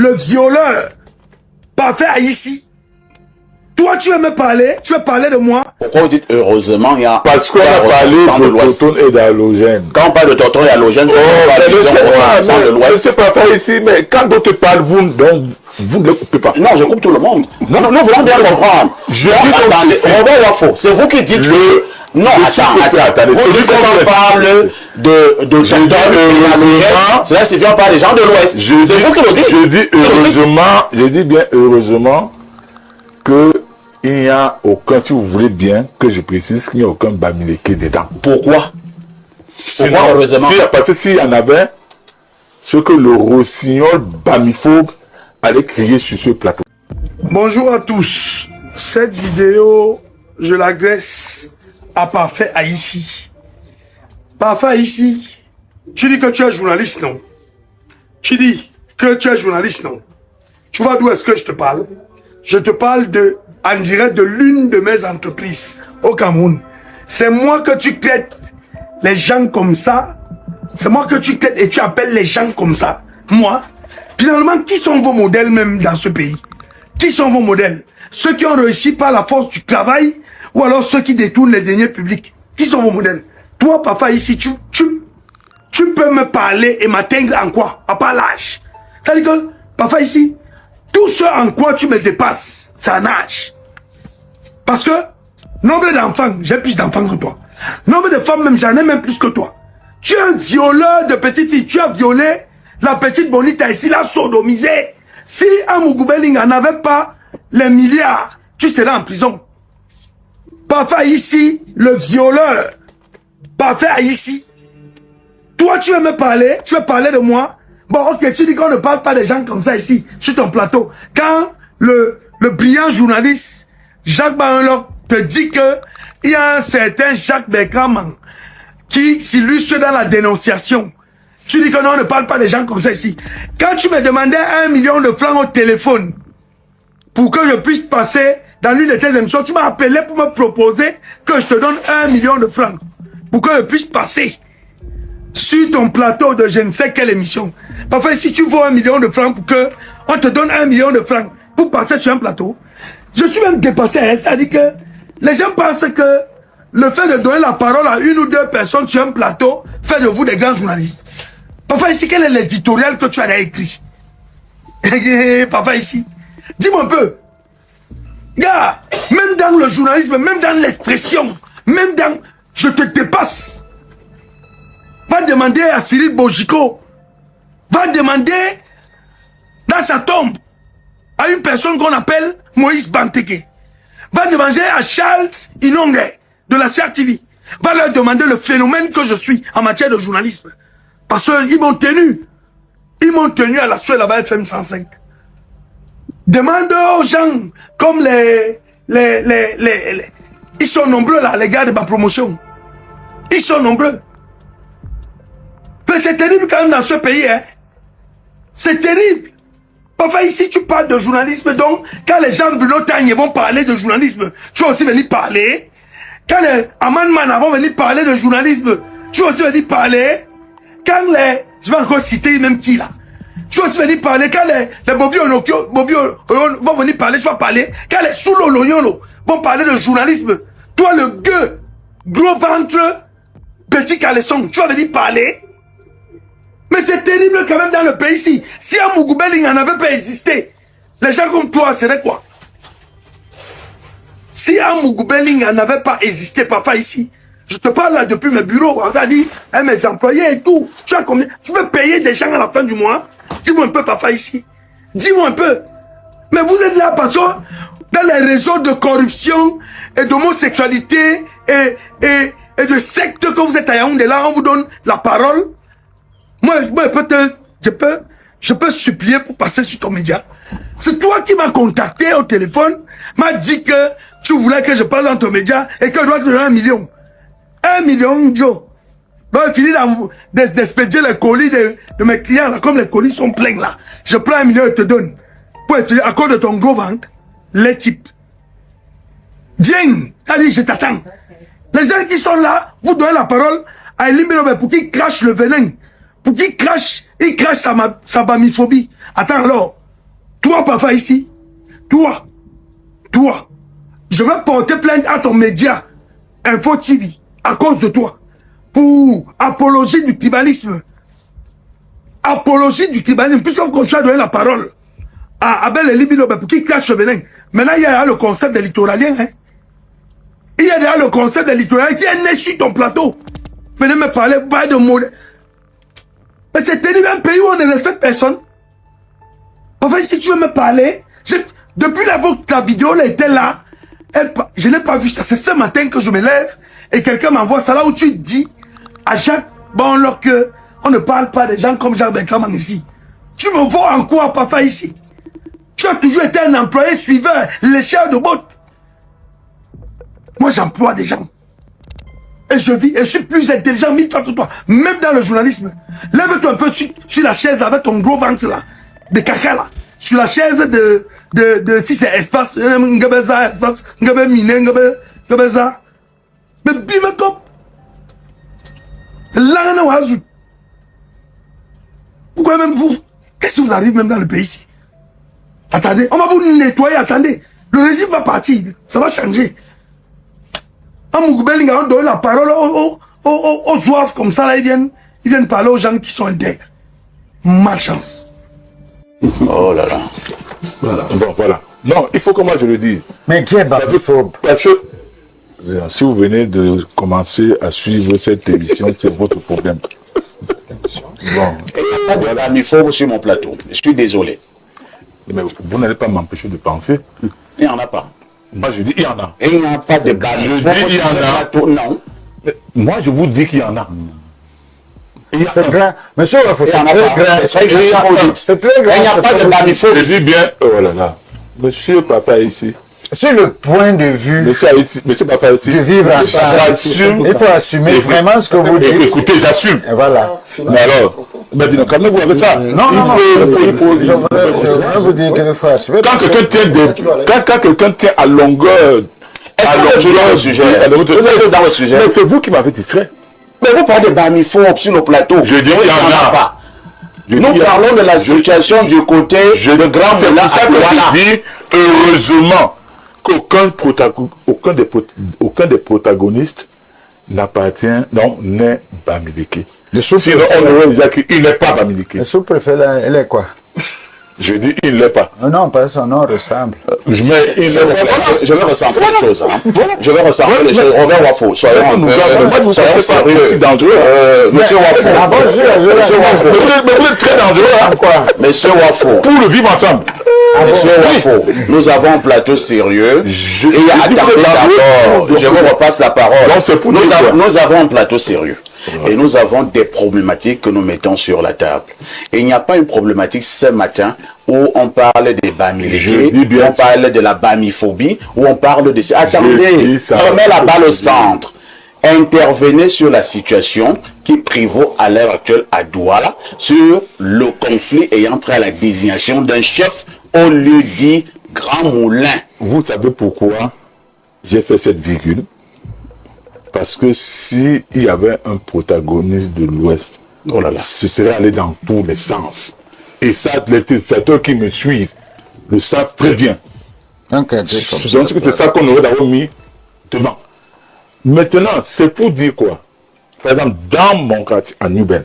le violeur, parfait ici. Toi, tu veux me parler, tu veux parler de moi. Pourquoi vous dites heureusement, il y a... Parce qu'on a parlé de Tonton et d'Halogène. Quand on parle de Tonton et d'Halogène, c'est de l'Ouest. C'est pas fait ici, mais quand d'autres parlent, vous ne le coupez pas. Non, je coupe tout le monde. Non, nous voulons bien comprendre. Je dis attendez, c'est vous qui dites que... Non, attendez. Vous dites qu'on parle de Tonton et d'Halogène, cela signifie qu'on parle des gens de l'Ouest. C'est vous qui le dites. Je dis heureusement, je dis bien heureusement que il n'y a aucun, si vous voulez bien que je précise qu'il n'y a aucun Bamileke dedans. Pourquoi? Sinon, heureusement. Parce que s'il y en avait, ce que le rossignol bamiphobe allait crier sur ce plateau. Bonjour à tous. Cette vidéo, je l'adresse à Parfait Haïti. Parfait Haïti, tu dis que tu es journaliste, non? Tu dis que tu es journaliste, non? Tu vois d'où est-ce que je te parle? Je te parle en direct de l'une de mes entreprises au Cameroun. C'est moi que tu traites les gens comme ça. C'est moi que tu traites et tu appelles les gens comme ça. Moi. Finalement, qui sont vos modèles même dans ce pays? Qui sont vos modèles? Ceux qui ont réussi par la force du travail ou alors ceux qui détournent les deniers publics? Qui sont vos modèles? Toi, papa, ici, tu peux me parler et m'atteindre en quoi? À part l'âge. Ça veut dire que, papa, ici, tout ce en quoi tu me dépasses, c'est un âge. Parce que, nombre d'enfants, j'ai plus d'enfants que toi. Nombre de femmes, même, j'en ai même plus que toi. Tu es un violeur de petite fille. Tu as violé la petite Bonita ici, l'a sodomisé. Si Amougoubéling n'avait pas les milliards, tu serais en prison. Parfait ici, le violeur. Parfait ici. Toi, tu veux me parler, tu veux parler de moi. Bon, ok, tu dis qu'on ne parle pas des gens comme ça ici, sur ton plateau. Quand le brillant journaliste Jacques Bahenloc te dit que il y a un certain Jacques Berkraman qui s'illustre dans la dénonciation, tu dis que non, on ne parle pas des gens comme ça ici. Quand tu me demandais 1 million de francs au téléphone pour que je puisse passer dans l'une de tes émissions, tu m'as appelé pour me proposer que je te donne 1 million de francs pour que je puisse passer sur ton plateau de je ne sais quelle émission. Parfois, si tu vaux 1 million de francs pour que on te donne 1 million de francs pour passer sur un plateau, je suis même dépassé. Hein, c'est-à-dire que les gens pensent que le fait de donner la parole à une ou deux personnes sur un plateau fait de vous des grands journalistes. Parfois, ici, quel est l'éditorial que tu as écrit? Parfois, ici, dis-moi un peu. Gars, même dans le journalisme, même dans l'expression, même dans... Je te dépasse. Va demander à Cyril Bojiko, va demander dans sa tombe à une personne qu'on appelle Moïse Banteke, va demander à Charles Inongue de la CRTV, va leur demander le phénomène que je suis en matière de journalisme. Parce qu'ils m'ont tenu à la sueur là-bas FM 105. Demande aux gens comme ils sont nombreux là, les gars de ma promotion. Ils sont nombreux. Mais c'est terrible quand même dans ce pays, hein. C'est terrible. Parfois ici, tu parles de journalisme, donc quand les gens de l'OTAN vont parler de journalisme, tu vas aussi venir parler. Quand les Aman Mana vont venir parler de journalisme, tu vas aussi venir parler. Quand les... Je vais encore citer même qui là. Tu vas aussi venir parler. Quand les Bobby Onokyo vont venir parler, tu vas parler. Quand les Soulo Loyolo vont parler de journalisme, toi le gueux, gros ventre, petit caleçon, tu vas venir parler. Mais c'est terrible quand même dans le pays ici. Si Amougoubéling n'avait pas existé, les gens comme toi seraient quoi? Si Amougoubéling n'avait pas existé, papa, ici, je te parle là depuis mes bureaux, on t'a dit, hein, mes employés et tout, tu as combien? Tu peux payer des gens à la fin du mois? Dis-moi un peu, papa, ici. Dis-moi un peu. Mais vous êtes là parce que dans les réseaux de corruption et d'homosexualité et de secte que vous êtes à Yaoundé, là, on vous donne la parole. Moi peut-être, je peux supplier pour passer sur ton média. C'est toi qui m'as contacté au téléphone, m'a dit que tu voulais que je parle dans ton média et que je dois te donner 1 million. 1 million, Joe. Donc, il finit d'expédier les colis de mes clients, là, comme les colis sont pleins, là. Je prends 1 million et te donne. Pour essayer, à cause de ton gros ventre, les types. Viens, allez, je t'attends. Les gens qui sont là, vous donnez la parole à Elim Belobe pour qu'il crache le venin. Pour qu'il crache, il crache sa bamiphobie. Attends alors, Toi, Pafa, ici, toi, je vais porter plainte à ton média, Info TV, à cause de toi, pour apologie du tribalisme. Apologie du tribalisme, puisqu'on continue à donner la parole à Abel et Libino pour qu'il cache le venin. Maintenant, il y a le concept des littoraliens. Hein. Il y a déjà le concept des littoraliens qui est né sur ton plateau. Venez me parler, pas de mots. Mais c'est terrible, un pays où on ne respecte personne. Enfin, si tu veux me parler, depuis la vidéo elle était là, je n'ai pas vu ça. C'est ce matin que je me lève et quelqu'un m'envoie ça là où tu dis à Jacques, bon, alors que on ne parle pas des gens comme Jacques Benkaman ici. Tu me vois en quoi, Papa, ici? Tu as toujours été un employé suiveur, lécheur de bottes. Moi, j'emploie des gens. Et je vis, et je suis plus intelligent 1000 fois que toi. Même dans le journalisme. Lève-toi un peu sur la chaise avec ton gros ventre là. De caca là. Sur la chaise de si c'est espace. Espace. Mais bim comme. Là, on pourquoi même vous? Qu'est-ce qui vous arrive même dans le pays ici? Attendez, on va vous nettoyer, attendez. Le régime va partir, ça va changer. En Mougoubeling, on donne la parole aux zouaves comme ça, là, ils viennent parler aux gens qui sont intègres. Malchance. Oh là là. Voilà. Bon, voilà. Non, il faut que moi je le dise. Mais qui est bamiphobe? Parce que si vous venez de commencer à suivre cette émission, c'est votre problème. Bon. Il n'y a pas de bamiphobe sur mon plateau. Je suis désolé. Mais vous n'allez pas m'empêcher de penser. Il n'y en a pas. Moi je dis il y en a. Et il n'y a pas de bamiphobe sur mon plateau. Non. Mais moi je vous dis qu'il y en a. C'est grand. Monsieur, c'est très grand. C'est très grand. Il n'y a pas de bamiphobe. Je dis bien, oh là là. Monsieur Papa ici. Sur le point de vue Monsieur Papa ici. de vivre ensemble, il faut assumer vraiment ce que vous dites. Écoutez, j'assume. Et voilà. Mais alors, maintenant, calmez-vous avec ça. Non. Je voudrais vous dire qu'il faut assumer. Quand quelqu'un tient à longueur. Est-ce que vous êtes dans le sujet? Vous êtes dans le sujet. Mais c'est vous qui m'avez distrait. Mais vous parlez de bamiphobe sur le plateau. Je dis qu'il y en a pas. Nous parlons de la situation du côté de Grand Moulin à Douala. Je dis heureusement qu'aucun des protagonistes n'appartient, non, n'est Bamileke. Sinon, on aurait dit qu'il n'est pas Bamileke. Le sous-préfet, elle est quoi? Je dis, il ne l'est pas. Non, pas son nom ressemble. Je vais recentrer les choses. Je vais recentrer les choses. Robert Wafo, soyons un peu sérieux. Dangereux. Monsieur Wafo. Monsieur Wafo. Mais vous êtes très dangereux. Quoi? Monsieur Wafo. Pour le vivre ensemble. Monsieur Wafo, nous avons un plateau sérieux. Et attendez d'abord, je vous repasse la parole. Nous avons un plateau sérieux. Et nous avons des problématiques que nous mettons sur la table. Et il n'y a pas une problématique ce matin où on parle des bamilekés, où on parle de la bamiphobie, où on parle de... Attendez, remets la balle au centre. Intervenez sur la situation qui prévaut à l'heure actuelle à Douala, sur le conflit ayant trait à la désignation d'un chef au lieu dit Grand Moulin. Vous savez pourquoi j'ai fait cette virgule? Parce que s'il y avait un protagoniste de l'Ouest, ce serait allé dans tous les sens. Et ça, les téléspectateurs qui me suivent le savent très bien. Donc c'est ça qu'on aurait d'abord mis devant. Maintenant, c'est pour dire quoi? Par exemple, dans mon quartier, à Newben,